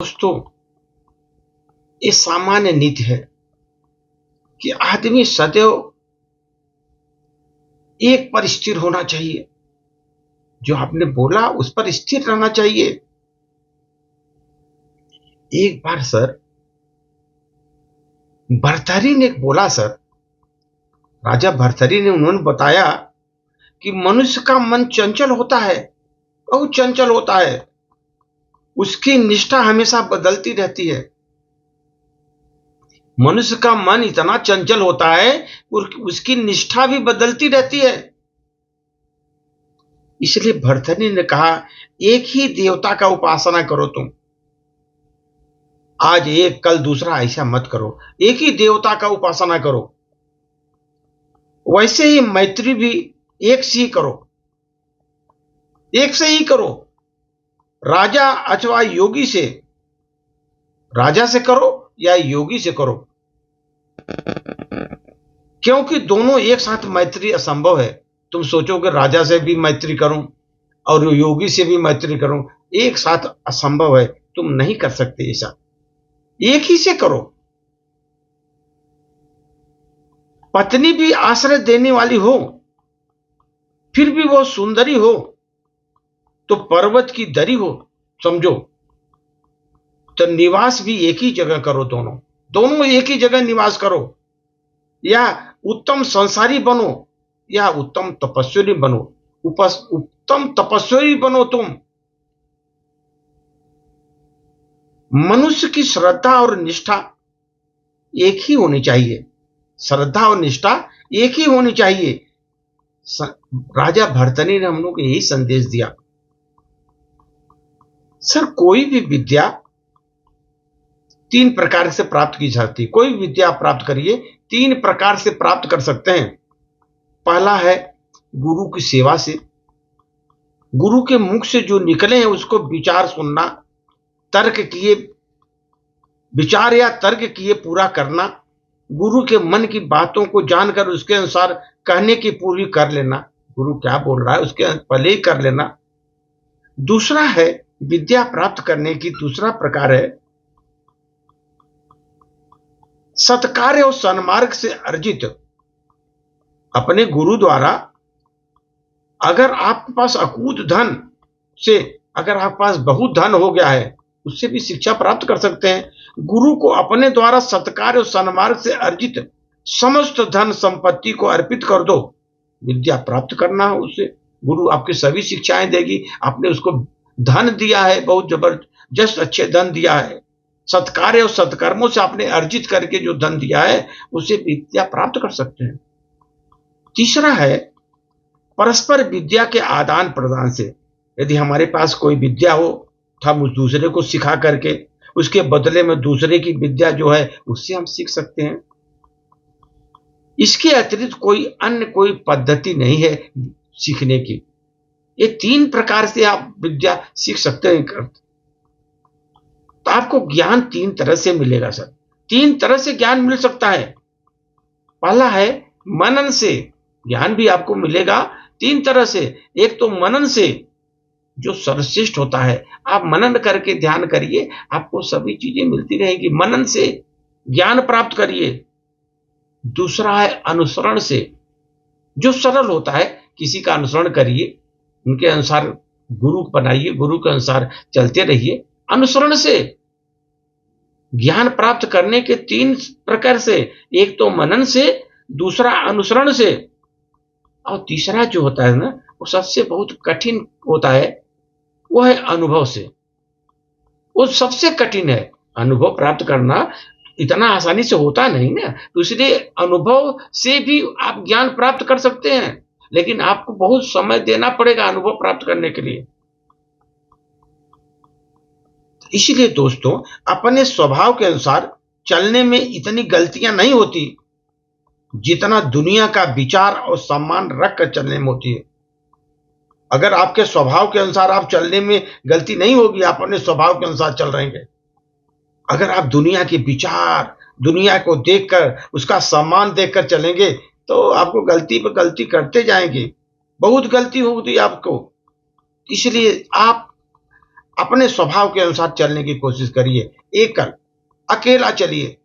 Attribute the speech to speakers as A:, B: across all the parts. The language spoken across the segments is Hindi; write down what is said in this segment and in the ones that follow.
A: दोस्तों, ये सामान्य नीति है कि आदमी सदैव एक पर स्थिर होना चाहिए। जो आपने बोला उस पर स्थिर रहना चाहिए। एक बार सर भर्तृहरि ने बोला, सर राजा भर्तृहरि ने उन्होंने बताया कि मनुष्य का मन चंचल होता है, बहुत चंचल होता है। उसकी निष्ठा हमेशा बदलती रहती है। मनुष्य का मन इतना चंचल होता है और उसकी निष्ठा भी बदलती रहती है। इसलिए भर्तृहरि ने कहा, एक ही देवता का उपासना करो तुम। आज एक कल दूसरा, ऐसा मत करो। एक ही देवता का उपासना करो। वैसे ही मैत्री भी एक से ही करो, एक से ही करो। राजा अथवा योगी से, राजा से करो या योगी से करो, क्योंकि दोनों एक साथ मैत्री असंभव है। तुम सोचोगे राजा से भी मैत्री करूं और योगी से भी मैत्री करूं, एक साथ असंभव है। तुम नहीं कर सकते ऐसा। एक ही से करो। पत्नी भी आश्रय देने वाली हो, फिर भी वो सुंदरी हो, तो पर्वत की दरी हो समझो, तो निवास भी एक ही जगह करो। दोनों दोनों एक ही जगह निवास करो। या उत्तम संसारी बनो या उत्तम तपस्वी बनो। उत्तम तपस्वी बनो तुम। मनुष्य की श्रद्धा और निष्ठा एक ही होनी चाहिए। श्रद्धा और निष्ठा एक ही होनी चाहिए। राजा भर्तृहरि ने हम लोग को यही संदेश दिया। सर, कोई भी विद्या तीन प्रकार से प्राप्त की जाती है। कोई विद्या प्राप्त करिए, तीन प्रकार से प्राप्त कर सकते हैं। पहला है गुरु की सेवा से। गुरु के मुख से जो निकले हैं उसको विचार सुनना, तर्क किए, विचार या तर्क किए पूरा करना, गुरु के मन की बातों को जानकर उसके अनुसार कहने की पूरी कर लेना। गुरु क्या बोल रहा है उसके पहले ही कर लेना। दूसरा है विद्या प्राप्त करने की दूसरा प्रकार है सत्कार्य और सन्मार्ग से अर्जित। अपने गुरु द्वारा अगर आपके पास अकूत धन से, अगर आपके पास बहुत धन हो गया है, उससे भी शिक्षा प्राप्त कर सकते हैं। गुरु को अपने द्वारा सत्कार्य और सन्मार्ग से अर्जित समस्त धन संपत्ति को अर्पित कर दो। विद्या प्राप्त करना है उससे, गुरु आपकी सभी शिक्षाएं देगी। आपने उसको धन दिया है, बहुत जबरदस्त अच्छे धन दिया है। सत्कार्य और सत्कर्मों से आपने अर्जित करके जो धन दिया है उसे विद्या प्राप्त कर सकते हैं। तीसरा है परस्पर विद्या के आदान प्रदान से। यदि हमारे पास कोई विद्या हो तो हम उस दूसरे को सिखा करके उसके बदले में दूसरे की विद्या जो है उससे हम सीख सकते हैं। इसके अतिरिक्त कोई अन्य कोई पद्धति नहीं है सीखने की। ये तीन प्रकार से आप विद्या सीख सकते हैं। तो आपको ज्ञान तीन तरह से मिलेगा सर। तीन तरह से ज्ञान मिल सकता है। पहला है मनन से ज्ञान भी आपको मिलेगा तीन तरह से। एक तो मनन से जो सर्वश्रेष्ठ होता है, आप मनन करके ध्यान करिए, आपको सभी चीजें मिलती रहेंगी। मनन से ज्ञान प्राप्त करिए। दूसरा है अनुसरण से, जो सरल होता है, किसी का अनुसरण करिए, उनके अनुसार गुरु बनाइए, गुरु के अनुसार चलते रहिए। अनुसरण से ज्ञान प्राप्त करने के तीन प्रकार से, एक तो मनन से, दूसरा अनुसरण से, और तीसरा जो होता है ना, वो सबसे बहुत कठिन होता है, वो है अनुभव से। वो सबसे कठिन है। अनुभव प्राप्त करना इतना आसानी से होता नहीं ना, तो इसलिए अनुभव से भी आप ज्ञान प्राप्त कर सकते हैं, लेकिन आपको बहुत समय देना पड़ेगा अनुभव प्राप्त करने के लिए। इसलिए दोस्तों, अपने स्वभाव के अनुसार चलने में इतनी गलतियां नहीं होती जितना दुनिया का विचार और सम्मान रखकर चलने में होती है। अगर आपके स्वभाव के अनुसार आप चलने में गलती नहीं होगी, आप अपने स्वभाव के अनुसार चल रहेंगे। अगर आप दुनिया के विचार, दुनिया को देखकर उसका सम्मान देखकर चलेंगे तो आपको गलती पर गलती करते जाएंगे, बहुत गलती होगी आपको। इसलिए आप अपने स्वभाव के अनुसार चलने की कोशिश करिए, एकल, अकेला चलिए।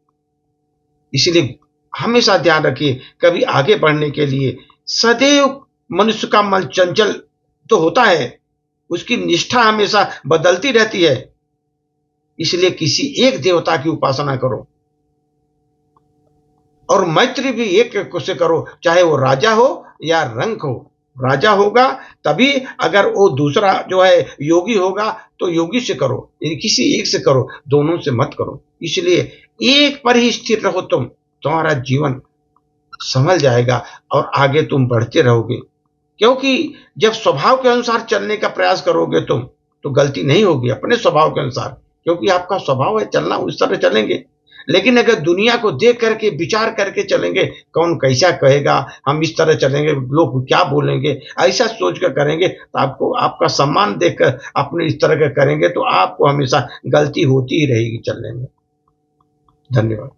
A: इसलिए हमेशा ध्यान रखिए, कभी आगे बढ़ने के लिए सदैव मनुष्य का मन चंचल तो होता है, उसकी निष्ठा हमेशा बदलती रहती है। इसलिए किसी एक देवता की उपासना करो और मैत्री भी एक से करो, चाहे वो राजा हो या रंक हो। राजा होगा तभी, अगर वो दूसरा जो है योगी होगा तो योगी से करो, किसी एक से करो, दोनों से मत करो। इसलिए एक पर ही स्थिर रहो, तुम्हारा जीवन संभल जाएगा और आगे तुम बढ़ते रहोगे। क्योंकि जब स्वभाव के अनुसार चलने का प्रयास करोगे तुम, तो गलती नहीं होगी अपने स्वभाव के अनुसार, क्योंकि आपका स्वभाव है चलना, उस तरह चलेंगे। लेकिन अगर दुनिया को देख करके विचार करके चलेंगे, कौन कैसा कहेगा, हम इस तरह चलेंगे, लोग क्या बोलेंगे, ऐसा सोच कर करेंगे, तो आपको आपका सम्मान देखकर अपने इस तरह के करेंगे, तो आपको हमेशा गलती होती ही रहेगी चलने में। धन्यवाद।